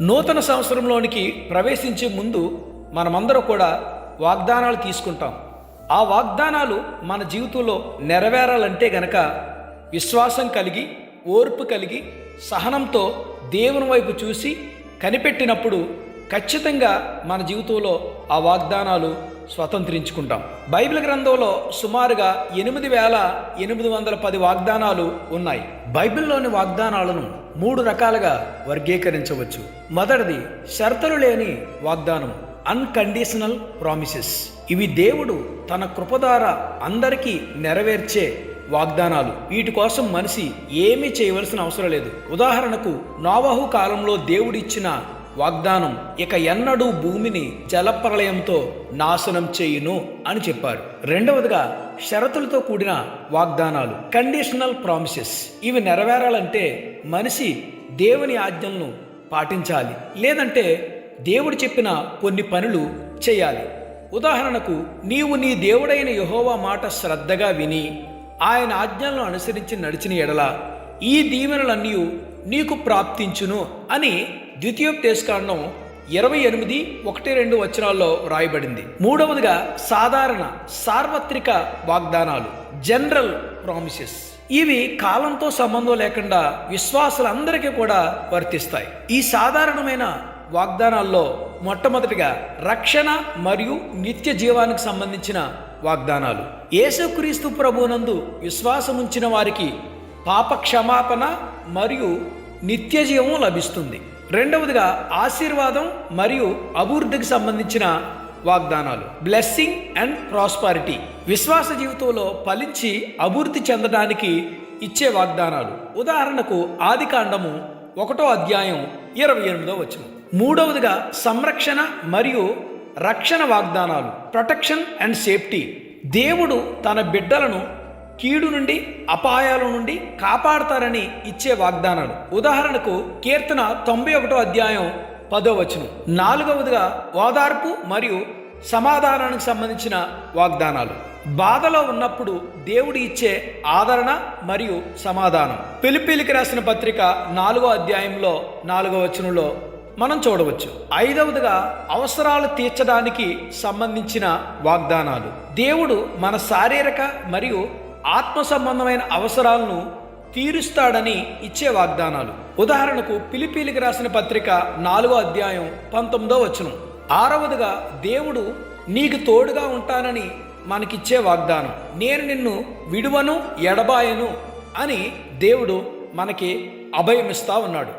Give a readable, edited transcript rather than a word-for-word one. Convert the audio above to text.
నూతన సంవత్సరంలోనికి ప్రవేశించే ముందు మనమందరం కూడా వాగ్దానాలు తీసుకుంటాం. ఆ వాగ్దానాలు మన జీవితంలో నెరవేరాలంటే గనక విశ్వాసం కలిగి, ఓర్పు కలిగి, సహనంతో దేవుని వైపు చూసి కనిపెట్టినప్పుడు ఖచ్చితంగా మన జీవితంలో ఆ వాగ్దానాలు స్వతంత్రించుకుంటాం. బైబిల్ గ్రంథంలో సుమారుగా 8,810 వాగ్దానాలు ఉన్నాయి. బైబిల్లోని వాగ్దానాలను 3 రకాలుగా వర్గీకరించవచ్చు. మొదటిది షరతులు లేని వాగ్దానం, అన్కండిషనల్ ప్రామిసెస్. ఇవి దేవుడు తన కృప ద్వారా అందరికీ నెరవేర్చే వాగ్దానాలు. వీటి కోసం మనిషి ఏమీ చేయవలసిన అవసరం లేదు. ఉదాహరణకు నోవహు కాలంలో దేవుడిచ్చిన వాగ్దానం, ఇక ఎన్నడూ భూమిని జలప్రళయంతో నాశనం చేయును అని చెప్పారు. రెండవదిగా షరతులతో కూడిన వాగ్దానాలు, కండిషనల్ ప్రామిసెస్. ఇవి నెరవేరాలంటే మనిషి దేవుని ఆజ్ఞలను పాటించాలి, లేదంటే దేవుడు చెప్పిన కొన్ని పనులు చేయాలి. ఉదాహరణకు, నీవు నీ దేవుడైన యెహోవా మాట శ్రద్ధగా విని ఆయన ఆజ్ఞలను అనుసరించి నడిచిన ఎడల ఈ దీవెనలన్నీ నీకు ప్రాప్తించును అని ద్వితీయోపదేశకాండం 28:1-2 వచనాల్లో వ్రాయబడింది. మూడవదిగా సాధారణ సార్వత్రిక వాగ్దానాలు, జనరల్ ప్రామిసెస్. ఇవి కాలంతో సంబంధం లేకుండా విశ్వాసులందరికీ కూడా వర్తిస్తాయి. ఈ సాధారణమైన వాగ్దానాల్లో మొట్టమొదటిగా రక్షణ మరియు నిత్య జీవానికి సంబంధించిన వాగ్దానాలు. యేసుక్రీస్తు ప్రభువునందు విశ్వాసముంచిన వారికి పాప క్షమాపణ మరియు నిత్య జీవం లభిస్తుంది. రెండవదిగా ఆశీర్వాదం మరియు అభివృద్ధికి సంబంధించిన వాగ్దానాలు, బ్లెస్సింగ్ అండ్ ప్రాస్పారిటీ. విశ్వాస జీవితంలో ఫలించి అభివృద్ధి చెందడానికి ఇచ్చే వాగ్దానాలు. ఉదాహరణకు ఆదికాండము 1:28 వచనం. మూడవదిగా సంరక్షణ మరియు రక్షణ వాగ్దానాలు, ప్రొటెక్షన్ అండ్ సేఫ్టీ. దేవుడు తన బిడ్డలను కీడు నుండి, అపాయాల నుండి కాపాడతారని ఇచ్చే వాగ్దానాలు. ఉదాహరణకు కీర్తన 91:10 వచనం. నాలుగవదిగా ఓదార్పు మరియు సమాధానానికి సంబంధించిన వాగ్దానాలు. బాధలో ఉన్నప్పుడు దేవుడు ఇచ్చే ఆదరణ మరియు సమాధానం. ఫిలిప్పీయులకు రాసిన పత్రిక 4:4 వచనంలో మనం చూడవచ్చు. ఐదవదిగా అవసరాలు తీర్చడానికి సంబంధించిన వాగ్దానాలు. దేవుడు మన శారీరక మరియు ఆత్మ సంబంధమైన అవసరాలను తీరుస్తాడని ఇచ్చే వాగ్దానాలు. ఉదాహరణకు ఫిలిప్పీయులకు రాసిన పత్రిక 4:19 వచనం. ఆరవదిగా దేవుడు నీకు తోడుగా ఉంటానని మనకిచ్చే వాగ్దానం. నేను నిన్ను విడువను, ఎడబాయను అని దేవుడు మనకి అభయమిస్తా ఉన్నాడు.